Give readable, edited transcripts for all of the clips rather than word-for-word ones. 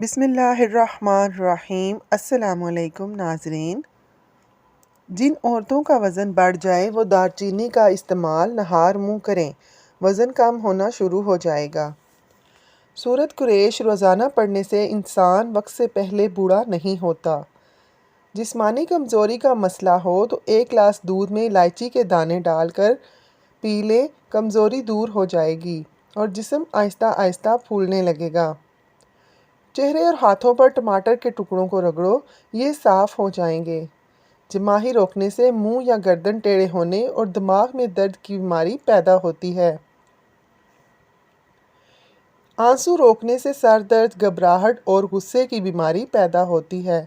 बिस्मिल्लाहिर्रहमानिर्रहीम। अस्सलामुअलैकुम नाज़रीन। जिन औरतों का वज़न बढ़ जाए वो दालचीनी का इस्तेमाल नहार मुँह करें, वज़न कम होना शुरू हो जाएगा। सूरत कुरैश रोज़ाना पढ़ने से इंसान वक्त से पहले बूढ़ा नहीं होता। जिस्मानी कमज़ोरी का मसला हो तो 1 गिलास दूध में इलायची के दाने डालकर पी लें, कमज़ोरी दूर हो जाएगी और जिस्म आहिस्ता आहिस्ता फूलने लगेगा। चेहरे और हाथों पर टमाटर के टुकड़ों को रगड़ो, ये साफ़ हो जाएंगे। जमाही रोकने से मुंह या गर्दन टेढ़े होने और दिमाग में दर्द की बीमारी पैदा होती है। आंसू रोकने से सर दर्द, घबराहट और गुस्से की बीमारी पैदा होती है।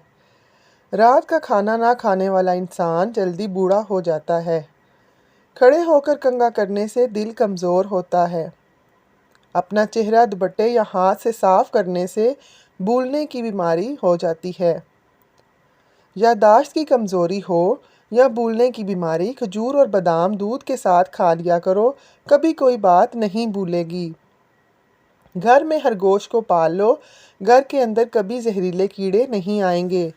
रात का खाना ना खाने वाला इंसान जल्दी बूढ़ा हो जाता है। खड़े होकर कंघा करने से दिल कमज़ोर होता है। अपना चेहरा दुपट्टे या हाथ से साफ़ करने से भूलने की बीमारी हो जाती है। याददाश्त की कमज़ोरी हो या भूलने की बीमारी, खजूर और बादाम दूध के साथ खा लिया करो, कभी कोई बात नहीं भूलेगी। घर में खरगोश को पाल लो, घर के अंदर कभी जहरीले कीड़े नहीं आएंगे।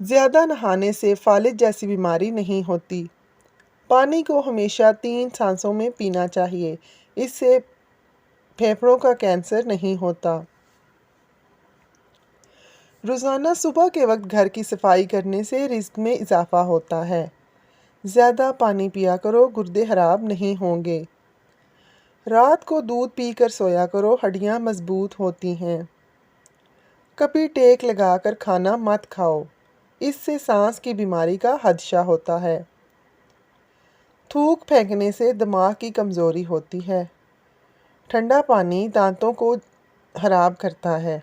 ज़्यादा नहाने से फालिज जैसी बीमारी नहीं होती। पानी को हमेशा 3 सांसों में पीना चाहिए, इससे फेफड़ों का कैंसर नहीं होता। रोज़ाना सुबह के वक्त घर की सफाई करने से रिज़्क में इजाफ़ा होता है। ज़्यादा पानी पिया करो, गुर्दे ख़राब नहीं होंगे। रात को दूध पीकर सोया करो, हड्डियाँ मजबूत होती हैं। कभी टेक लगाकर खाना मत खाओ, इससे सांस की बीमारी का खदशा होता है। थूक फेंकने से दिमाग की कमज़ोरी होती है। ठंडा पानी दांतों को ख़राब करता है।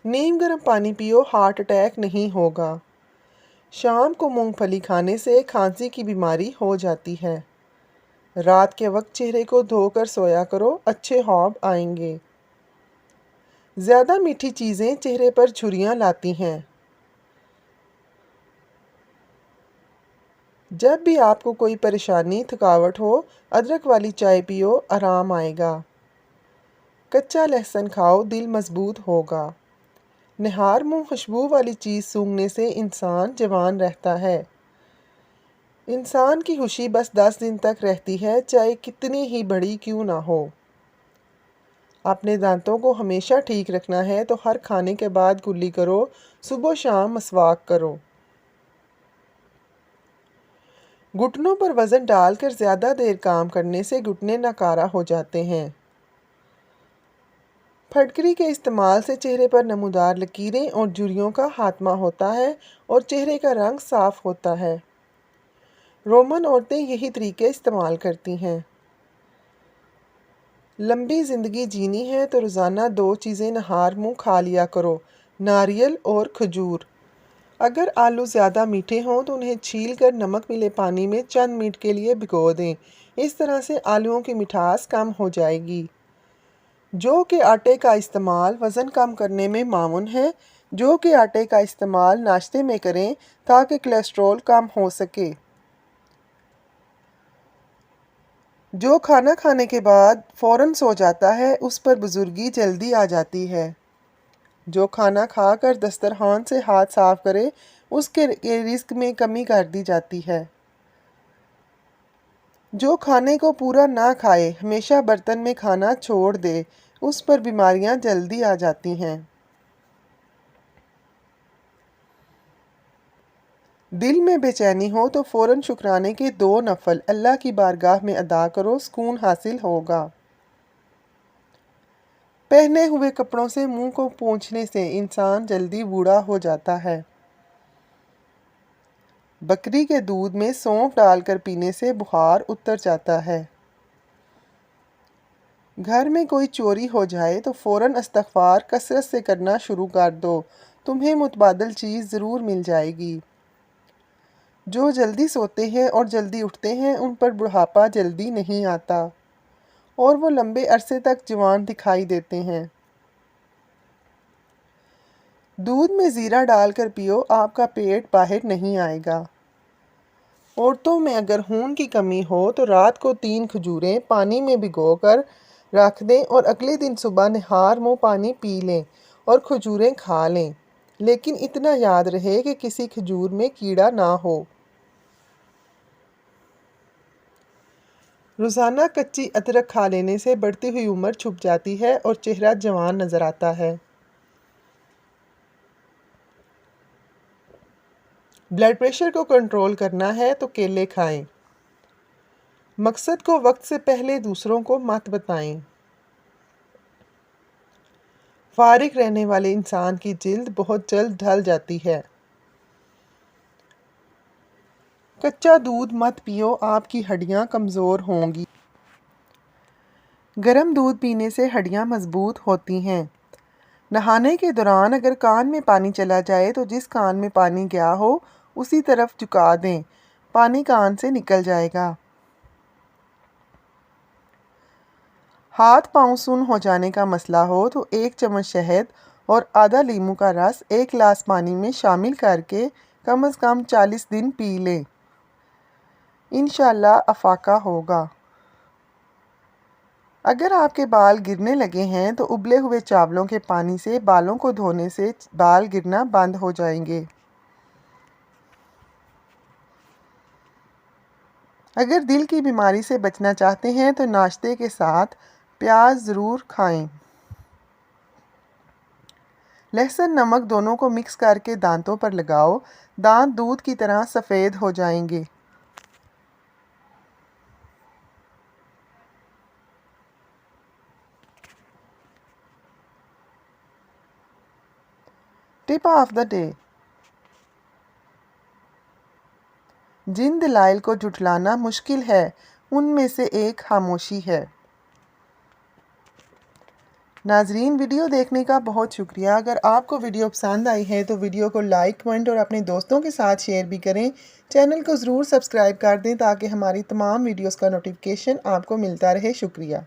नीम गर्म पानी पियो, हार्ट अटैक नहीं होगा। शाम को मूंगफली खाने से खांसी की बीमारी हो जाती है। रात के वक्त चेहरे को धोकर सोया करो, अच्छे ख्वाब आएंगे। ज़्यादा मीठी चीज़ें चेहरे पर झुर्रियाँ लाती हैं। जब भी आपको कोई परेशानी, थकावट हो, अदरक वाली चाय पियो, आराम आएगा। कच्चा लहसुन खाओ, दिल मजबूत होगा। निहार मुँह खुशबू वाली चीज़ सूंघने से इंसान जवान रहता है। इंसान की खुशी बस 10 दिन तक रहती है, चाहे कितनी ही बड़ी क्यों ना हो। अपने दांतों को हमेशा ठीक रखना है तो हर खाने के बाद कुल्ली करो, सुबह शाम मसवाक करो। घुटनों पर वज़न डालकर ज़्यादा देर काम करने से घुटने नकारा हो जाते हैं। फटकरी के इस्तेमाल से चेहरे पर नमूदार लकीरें और झुर्रियों का खात्मा होता है और चेहरे का रंग साफ होता है। रोमन औरतें यही तरीके इस्तेमाल करती हैं। लंबी ज़िंदगी जीनी है तो रोज़ाना 2 चीज़ें नहार मुँह खा लिया करो, नारियल और खजूर। अगर आलू ज़्यादा मीठे हों तो उन्हें छील कर नमक मिले पानी में चंद मिनट के लिए भिगो दें। इस तरह से आलूओं की मिठास कम हो जाएगी। जौ के आटे का इस्तेमाल वज़न कम करने में मामून है। जौ के आटे का इस्तेमाल नाश्ते में करें ताकि कोलेस्ट्रॉल कम हो सके। जो खाना खाने के बाद फ़ौरन सो जाता है, उस पर बुजुर्गी जल्दी आ जाती है। जो खाना खाकर दस्तरखान से हाथ साफ करे, उसके रिस्क में कमी कर दी जाती है। जो खाने को पूरा ना खाए, हमेशा बर्तन में खाना छोड़ दे, उस पर बीमारियां जल्दी आ जाती हैं। दिल में बेचैनी हो तो फ़ौरन शुक्राने के 2 नफल अल्लाह की बारगाह में अदा करो, सुकून हासिल होगा। पहने हुए कपड़ों से मुंह को पोंछने से इंसान जल्दी बूढ़ा हो जाता है। बकरी के दूध में सौंफ डालकर पीने से बुखार उतर जाता है। घर में कोई चोरी हो जाए तो फ़ौरन इस्तग़फ़ार कसरत से करना शुरू कर दो, तुम्हें मुतबादल चीज़ ज़रूर मिल जाएगी। जो जल्दी सोते हैं और जल्दी उठते हैं, उन पर बुढ़ापा जल्दी नहीं आता और वो लंबे अरसे तक जवान दिखाई देते हैं। दूध में ज़ीरा डालकर पियो, आपका पेट बाहर नहीं आएगा। औरतों में अगर खून की कमी हो तो रात को 3 खजूरें पानी में भिगोकर रख दें और अगले दिन सुबह निहार मुँह पानी पी लें और खजूरें खा लें, लेकिन इतना याद रहे कि किसी खजूर में कीड़ा ना हो। रोज़ाना कच्ची अदरक खा लेने से बढ़ती हुई उम्र छुप जाती है और चेहरा जवान नज़र आता है। ब्लड प्रेशर को कंट्रोल करना है तो केले खाएं। मकसद को वक्त से पहले दूसरों को मत बताएं। फारिग रहने वाले इंसान की जिल्द बहुत जल्द ढल जाती है। कच्चा दूध मत पियो, आपकी हड्डियां कमज़ोर होंगी। गर्म दूध पीने से हड्डियां मजबूत होती हैं। नहाने के दौरान अगर कान में पानी चला जाए तो जिस कान में पानी गया हो उसी तरफ झुका दें, पानी कान से निकल जाएगा। हाथ पाँव सुन्न हो जाने का मसला हो तो 1 चम्मच शहद और आधा लीमू का रस 1 गिलास पानी में शामिल करके कम से कम 40 दिन पी लें। इंशाअल्लाह अफाका होगा। अगर आपके बाल गिरने लगे हैं तो उबले हुए चावलों के पानी से बालों को धोने से बाल गिरना बंद हो जाएंगे। अगर दिल की बीमारी से बचना चाहते हैं तो नाश्ते के साथ प्याज ज़रूर खाएं। लहसुन नमक दोनों को मिक्स करके दांतों पर लगाओ, दांत दूध की तरह सफ़ेद हो जाएंगे। Tip of the day. जिन दलाइल को जुटलाना मुश्किल है उनमें से एक खामोशी है। नाजरीन, वीडियो देखने का बहुत शुक्रिया। अगर आपको वीडियो पसंद आई है तो वीडियो को लाइक, कमेंट और अपने दोस्तों के साथ शेयर भी करें। चैनल को ज़रूर सब्सक्राइब कर दें ताकि हमारी तमाम वीडियोस का नोटिफिकेशन आपको मिलता रहे। शुक्रिया।